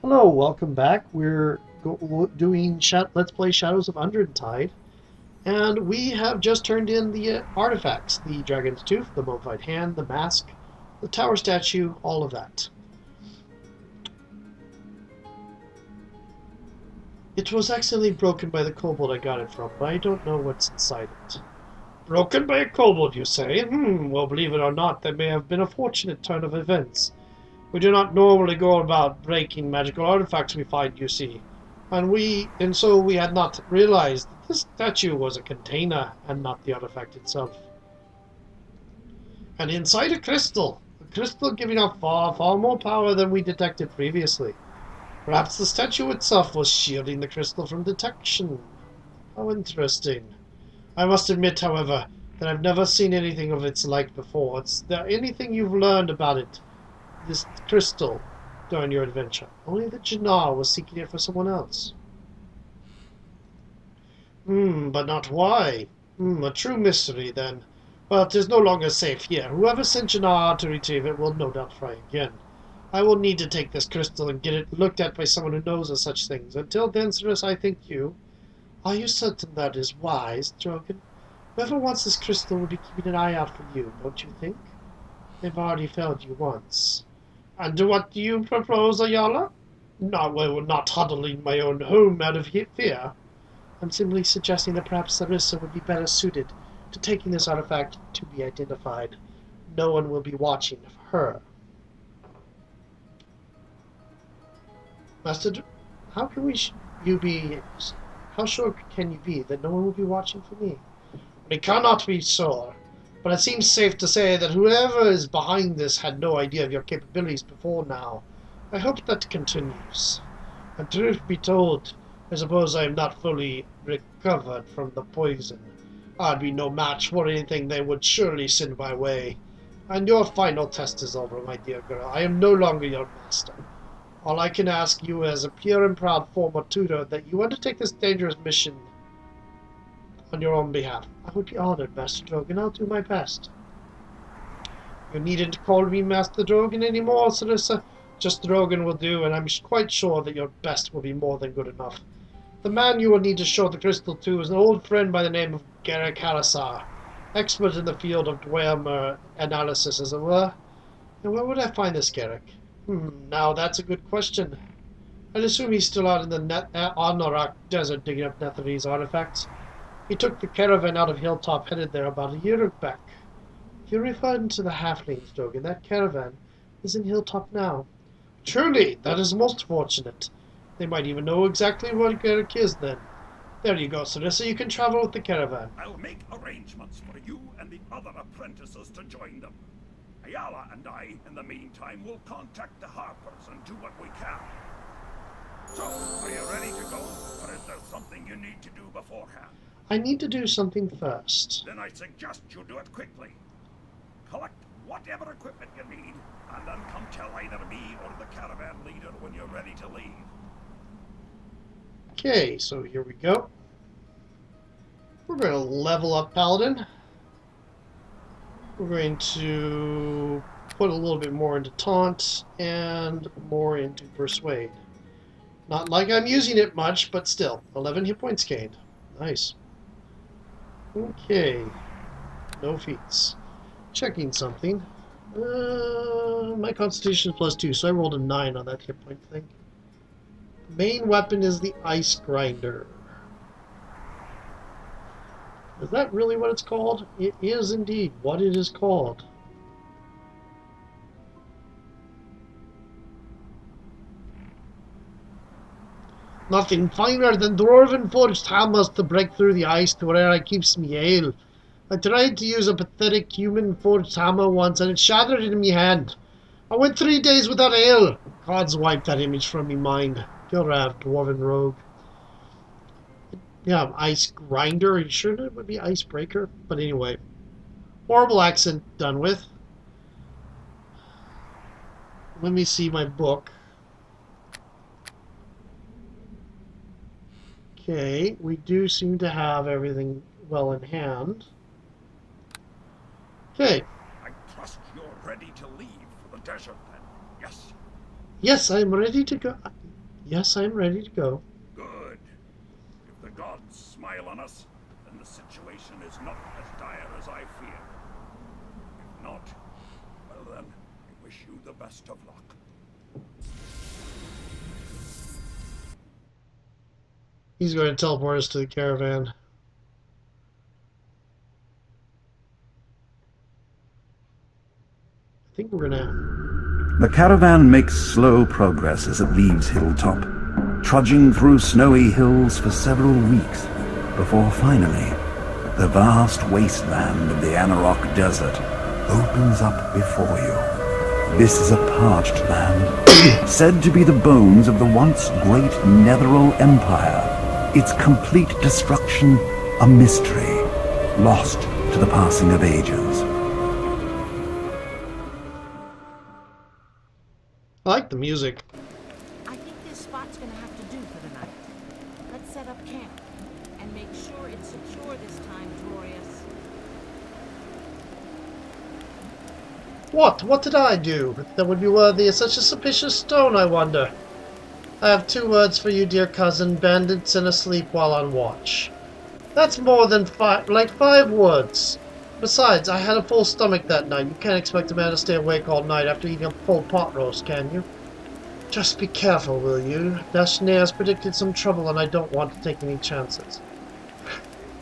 Hello, welcome back. We're doing Let's Play Shadows of Undrentide, and we have just turned in the artifacts: the Dragon's Tooth, the mummified hand, the mask, the tower statue, all of that. It was accidentally broken by the kobold I got it from, but I don't know what's inside it. Broken by a kobold, you say? Well, believe it or not, that may have been a fortunate turn of events. We do not normally go about breaking magical artifacts we find, you see. And so we had not realized that this statue was a container and not the artifact itself. And inside a crystal giving off far more power than we detected previously. Perhaps the statue itself was shielding the crystal from detection. How interesting. I must admit, however, that I've never seen anything of its like before. Is there anything you've learned about it? This crystal during your adventure. Only that Jannar was seeking it for someone else. But not why. A true mystery, then. Well, it is no longer safe here. Whoever sent Jannar to retrieve it will no doubt try again. I will need to take this crystal and get it looked at by someone who knows of such things. Until then, Cirrus, I thank you. Are you certain that is wise, Drogon? Whoever wants this crystal will be keeping an eye out for you, don't you think? They've already failed you once. And what do you propose, Ayala? No, well, not huddling my own home out of fear. I'm simply suggesting that perhaps Sarissa would be better suited to taking this artifact to be identified. No one will be watching her. Master, how sure can you be that no one will be watching for me? We cannot be sure. But it seems safe to say that whoever is behind this had no idea of your capabilities before now. I hope that continues. And truth be told, I suppose I am not fully recovered from the poison. I'd be no match for anything they would surely send my way. And your final test is over, my dear girl. I am no longer your master. All I can ask you as a pure and proud former tutor that you undertake this dangerous mission on your own behalf. I would be honored, Master Drogon. I'll do my best. You needn't call me Master Drogon anymore, Sarissa. Just Drogon will do, and I'm quite sure that your best will be more than good enough. The man you will need to show the crystal to is an old friend by the name of Garrick Halasar, expert in the field of Dwemer analysis, as it were. And where would I find this Garrick? Now that's a good question. I'd assume he's still out in the Anorak desert digging up Netherese artifacts. He took the caravan out of Hilltop, headed there about a year back. If you're referring to the halflings, Drogon, that caravan is in Hilltop now. Truly, that is most fortunate. They might even know exactly what Garrick is then. There you go, Sarissa. You can travel with the caravan. I'll make arrangements for you and the other apprentices to join them. Ayala and I, in the meantime, will contact the Harpers and do what we can. So, are you ready to go, or is there something you need to do beforehand? I need to do something first. Then I suggest you do it quickly. Collect whatever equipment you need, and then come tell either me or the caravan leader when you're ready to leave. Okay, so here we go. We're going to level up Paladin. We're going to put a little bit more into Taunt and more into Persuade. Not like I'm using it much, but still. 11 hit points gained. Nice. Okay. No feats. Checking something. My Constitution is +2, so I rolled a 9 on that hit point thing. Main weapon is the Ice Grinder. Is that really what it's called? It is indeed what it is called. Nothing finer than dwarven forged hammers to break through the ice to where I keeps me ale. I tried to use a pathetic human forged hammer once and it shattered in me hand. I went 3 days without ale. Gods wipe that image from me mind. You're a dwarven rogue. Yeah, Ice Grinder. Are you sure it would be Icebreaker? But anyway. Horrible accent done with. Let me see my book. Okay, we do seem to have everything well in hand. Okay. I trust you're ready to leave for the desert then, yes? Yes, I'm ready to go. Yes, I'm ready to go. Good. If the gods smile on us, then the situation is not as dire as I fear. If not, well then, I wish you the best of luck. He's going to teleport us to the caravan. I think we're gonna... The caravan makes slow progress as it leaves Hilltop, trudging through snowy hills for several weeks, before finally, the vast wasteland of the Anarok Desert opens up before you. This is a parched land, said to be the bones of the once great Netheril Empire, its complete destruction a mystery, lost to the passing of ages. I like the music. I think this spot's gonna have to do for the night. Let's set up camp and make sure it's secure this time, Torius. What? What did I do that would be worthy of such a suspicious stone, I wonder? I have 2 words for you, dear cousin. Bandits and asleep while on watch. That's more than 5 words. Besides, I had a full stomach that night. You can't expect a man to stay awake all night after eating a full pot roast, can you? Just be careful, will you? Dashnaya has predicted some trouble and I don't want to take any chances.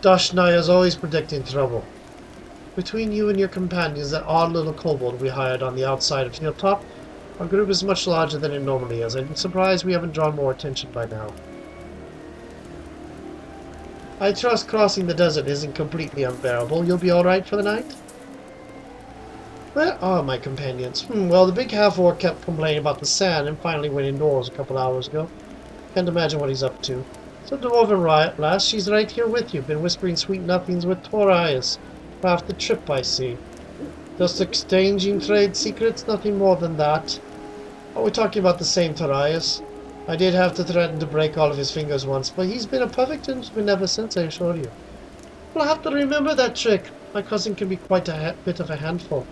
Dashnaya is always predicting trouble. Between you and your companions, that odd little kobold we hired on the outside of Hilltop, our group is much larger than it normally is. I'm surprised we haven't drawn more attention by now. I trust crossing the desert isn't completely unbearable. You'll be alright for the night? Where are my companions? Well, the big half-orc kept complaining about the sand and finally went indoors a couple hours ago. Can't imagine what he's up to. So Dwarven Riot lass, she's right here with you. Been whispering sweet nothings with Torius. For half the trip, I see. Just exchanging trade secrets, nothing more than that. Are we talking about the same Torius? I did have to threaten to break all of his fingers once, but he's been a perfect gentleman ever since, I assure you. We'll have to remember that trick. My cousin can be quite a bit of a handful.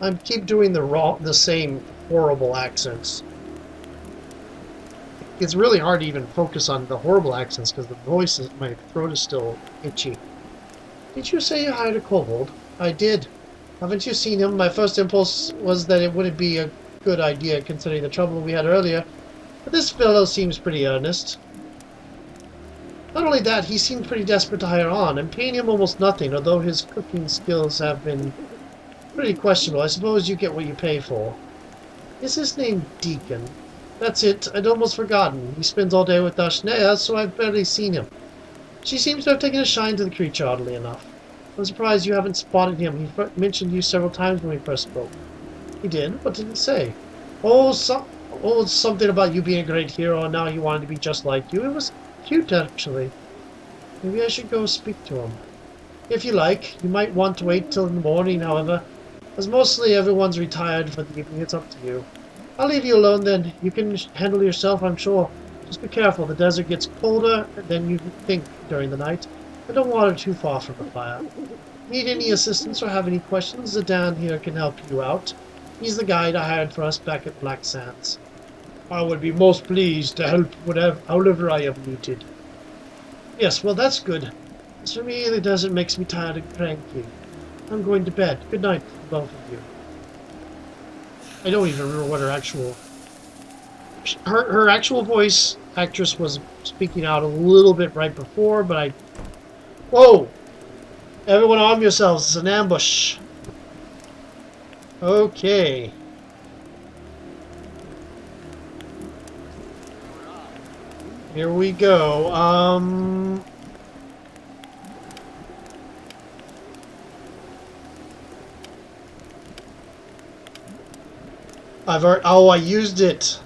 I keep doing the same horrible accents. It's really hard to even focus on the horrible accents because the voice is, my throat is still itchy. Did you say you hired a kobold? I did. Haven't you seen him? My first impulse was that it wouldn't be a good idea considering the trouble we had earlier, but this fellow seems pretty earnest. Not only that, he seemed pretty desperate to hire on. I'm paying him almost nothing, although his cooking skills have been pretty questionable. I suppose you get what you pay for. Is his name Deacon? That's it. I'd almost forgotten. He spends all day with Dashnaya, so I've barely seen him. She seems to have taken a shine to the creature, oddly enough. I'm surprised you haven't spotted him. He mentioned you several times when we first spoke. He did? What did he say? Something about you being a great hero and now he wanted to be just like you. It was cute, actually. Maybe I should go speak to him. If you like. You might want to wait till the morning, however. As mostly everyone's retired for the evening, it's up to you. I'll leave you alone then. You can handle yourself, I'm sure. Just be careful. The desert gets colder than you think during the night. And don't wander too far from the fire. Need any assistance or have any questions? Zidane here can help you out. He's the guide I hired for us back at Black Sands. I would be most pleased to help however I am needed. Yes, well that's good. As for me, the desert makes me tired and cranky. I'm going to bed. Good night, both of you. I don't even remember what her actual... Her actual voice actress was speaking out a little bit right before, but I... Whoa! Everyone arm yourselves. It's an ambush. Okay. Here we go. I used it.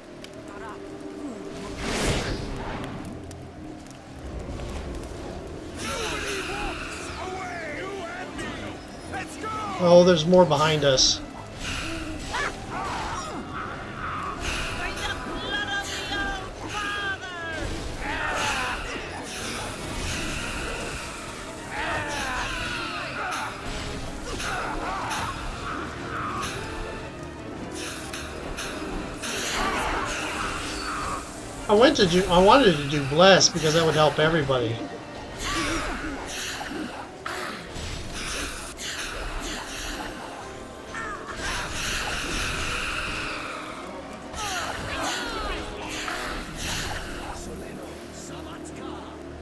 Oh, there's more behind us. I wanted to do bless because that would help everybody.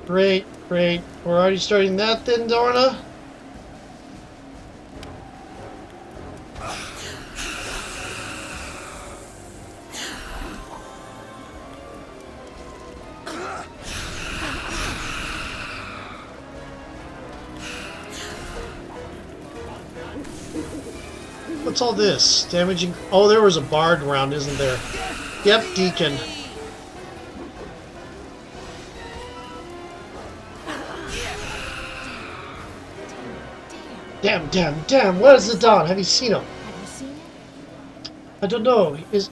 Great, great. We're already starting that then, Dorna? What's all this? Damaging... Oh, there was a bard around, isn't there? Yep, Deacon. Damn, where's the Don? Have you seen him? Have you seen it? I don't know. Is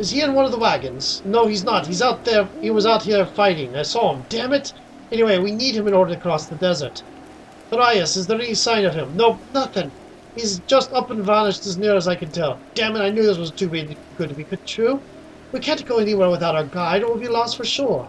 he in one of the wagons? No, he's not. He's out there. He was out here fighting. I saw him. Damn it. Anyway, we need him in order to cross the desert. Travails, is there any sign of him? Nope, nothing. He's just up and vanished as near as I can tell. Damn it, I knew this was too good to be true. We can't go anywhere without our guide or we'll be lost for sure.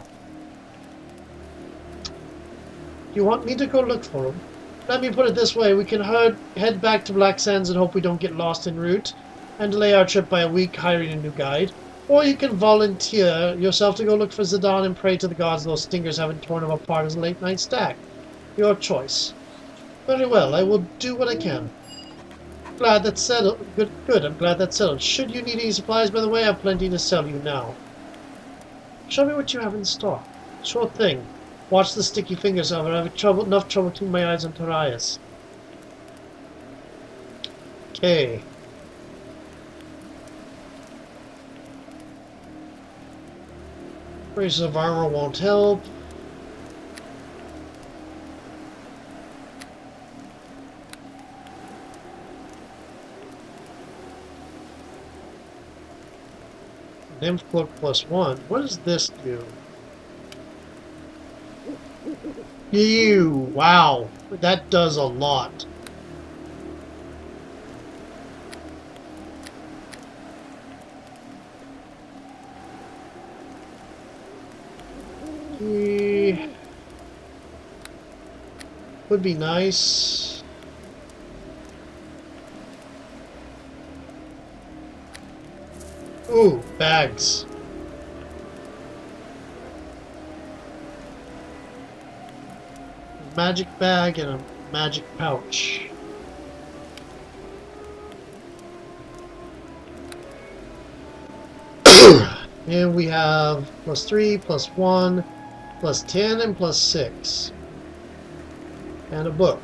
You want me to go look for him? Let me put it this way, we can head back to Black Sands and hope we don't get lost en route, and delay our trip by a week hiring a new guide. Or you can volunteer yourself to go look for Zidane and pray to the gods those stingers haven't torn him apart as a late-night snack. Your choice. Very well, I will do what I can. Glad that's settled. Good, I'm glad that's settled. Should you need any supplies, by the way, I have plenty to sell you now. Show me what you have in stock. Sure thing. Watch the sticky fingers, however. I have enough trouble keeping my eyes on Travails. Okay. Braces of armor won't help. Nymph Cloak +1. What does this do? Ew, wow. That does a lot. Would be nice. Ooh, bags. Magic bag and a magic pouch. And we have +3, +1, +10, and +6. And a book.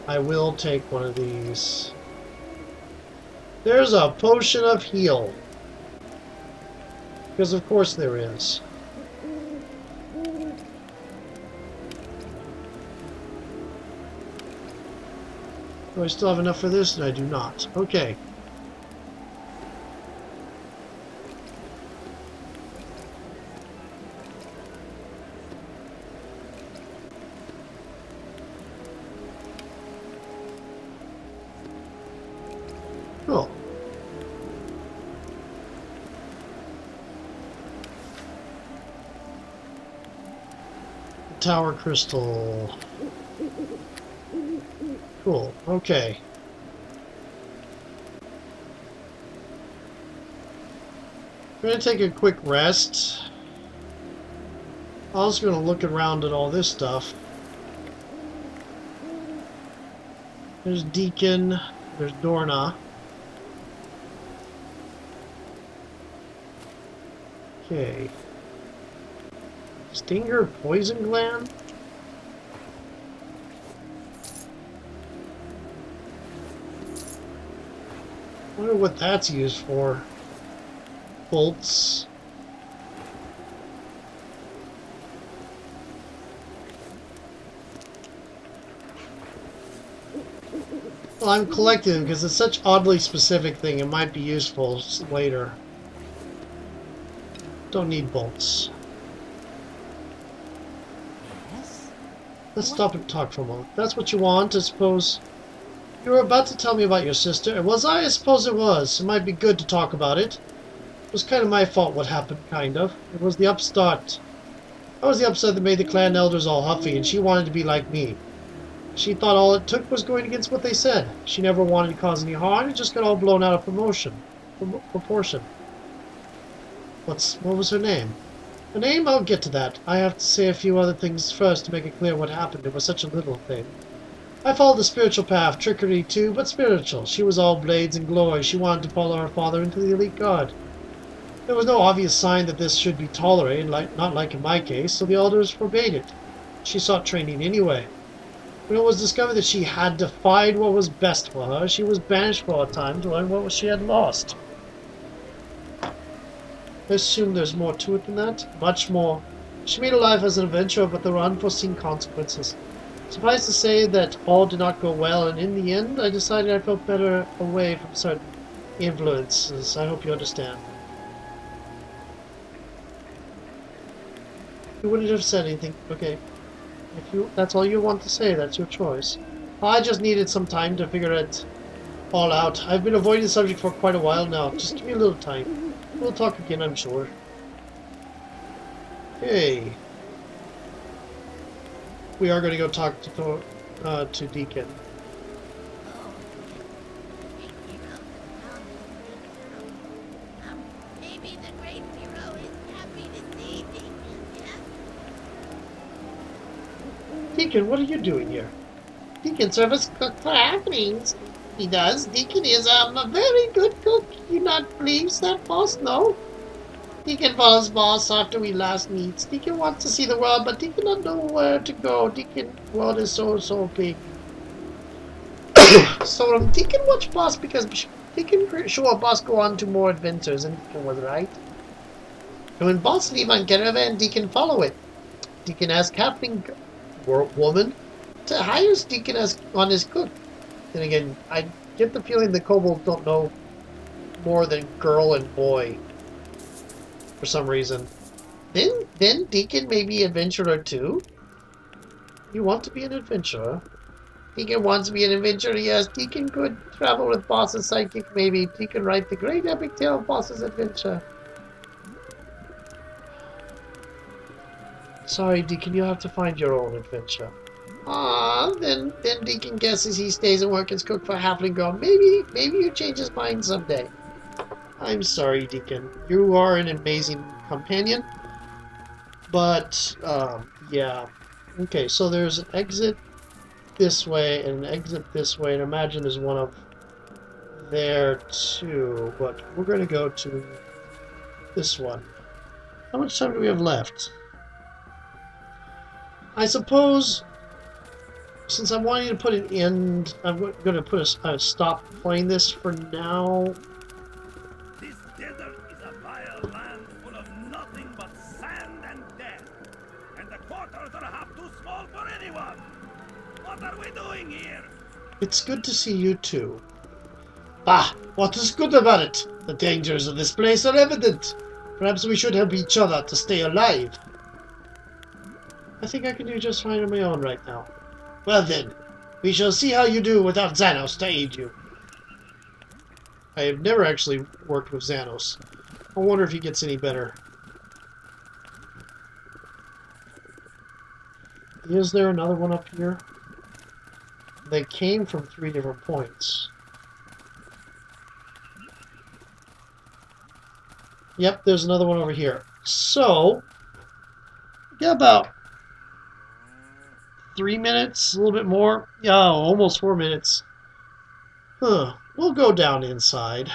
I will take one of these. There's a potion of heal. Because of course there is. Do I still have enough for this? And I do not. Okay. Cool. Tower crystal. Cool. Okay. I'm going to take a quick rest. I'm also going to look around at all this stuff. There's Deacon. There's Dorna. Okay. Stinger poison gland? I wonder what that's used for. Bolts. Well, I'm collecting them because it's such oddly specific thing. It might be useful later. Don't need bolts. Yes? Let's stop and talk for a moment. That's what you want, I suppose. You were about to tell me about your sister, and was I? I suppose it was. It might be good to talk about it. It was kind of my fault what happened, kind of. It was the upstart. I was the upstart that made the clan elders all huffy, and she wanted to be like me. She thought all it took was going against what they said. She never wanted to cause any harm, it just got all blown out of proportion. What was her name? Her name? I'll get to that. I have to say a few other things first to make it clear what happened. It was such a little thing. I followed the spiritual path, trickery too, but spiritual. She was all blades and glory. She wanted to follow her father into the elite guard. There was no obvious sign that this should be tolerated, not like in my case, so the elders forbade it. She sought training anyway. When it was discovered that she had defied what was best for her, she was banished for a time to learn what she had lost. I assume there's more to it than that. Much more. She made a life as an adventurer, but there were unforeseen consequences. Suffice to say that all did not go well, and in the end, I decided I felt better away from certain influences. I hope you understand. You wouldn't have said anything. Okay. That's all you want to say, that's your choice. I just needed some time to figure it all out. I've been avoiding the subject for quite a while now. Just give me a little time. We'll talk again, I'm sure. Hey. We are going to go talk to Deacon. Maybe the great hero is happy to see me. Deacon, what are you doing here? Deacon serves cook for halflings. He does. Deacon is a very good cook. You not believe that, boss? No? Deacon follows boss after we last meet. Deacon wants to see the world, but Deacon don't know where to go. Deacon world is so big. So Deacon watch boss because Deacon sure boss go on to more adventures, and Deacon was right. And when boss leave on caravan, Deacon follow it. Deacon ask halfling woman to hire Deacon as on his cook. Then again, I get the feeling the kobolds don't know more than girl and boy. For some reason. Then Deacon may be adventurer too? You want to be an adventurer? Deacon wants to be an adventurer, yes. Deacon could travel with Boss's sidekick, maybe. Deacon write the great epic tale of Boss's adventure. Sorry, Deacon, you'll have to find your own adventure. Ah, then Deacon guesses he stays and works as cook for Halfling Girl. Maybe you change his mind someday. I'm sorry, Deacon. You are an amazing companion. But, yeah. Okay, so there's an exit this way and an exit this way, and imagine there's one up there too. But we're going to go to this one. How much time do we have left? I suppose, since I'm wanting to put an end, I'm going to put a stop playing this for now. This desert is a vile land full of nothing but sand and death. And the quarters are half too small for anyone. What are we doing here? It's good to see you too. Bah! What is good about it? The dangers of this place are evident. Perhaps we should help each other to stay alive. I think I can do just fine on my own right now. Well then, we shall see how you do without Xanos to aid you. I have never actually worked with Xanos. I wonder if he gets any better. Is there another one up here? They came from 3 different points. Yep, there's another one over here. So, get about 3 minutes, a little bit more. Yeah, almost 4 minutes. We'll go down inside.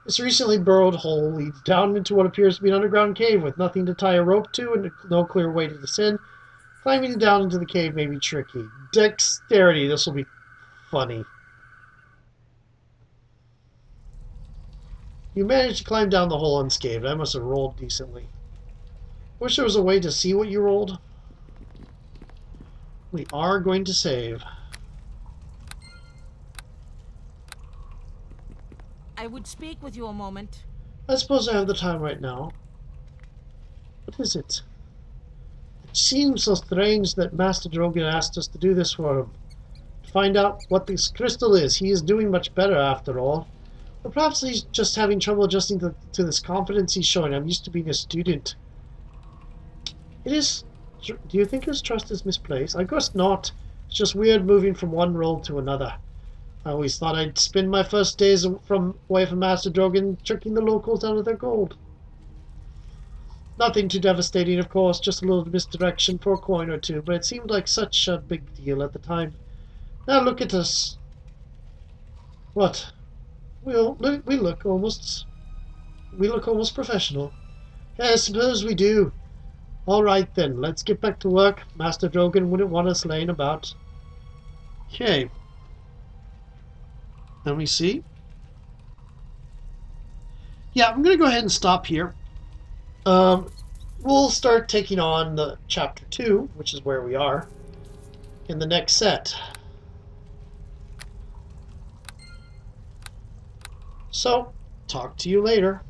This recently burrowed hole leads down into what appears to be an underground cave with nothing to tie a rope to and no clear way to descend. Climbing down into the cave may be tricky. Dexterity, this will be funny. You managed to climb down the hole unscathed. I must have rolled decently. Wish there was a way to see what you rolled. We are going to save. I would speak with you a moment. I suppose I have the time right now. What is it? It seems so strange that Master Drogon asked us to do this for him. find out what this crystal is. He is doing much better after all. Or perhaps he's just having trouble adjusting to this confidence he's showing. I'm used to being a student. It is... Do you think his trust is misplaced? I guess not. It's just weird moving from one role to another. I always thought I'd spend my first days away from Master Drogon tricking the locals out of their gold. Nothing too devastating, of course, just a little misdirection for a coin or two, but it seemed like such a big deal at the time. Now look at us. What? We look almost professional. Yeah, I suppose we do. All right then, let's get back to work. Master Drogon wouldn't want us laying about. Okay. Let me see. Yeah, I'm going to go ahead and stop here. We'll start taking on the chapter 2, which is where we are, in the next set. So, talk to you later.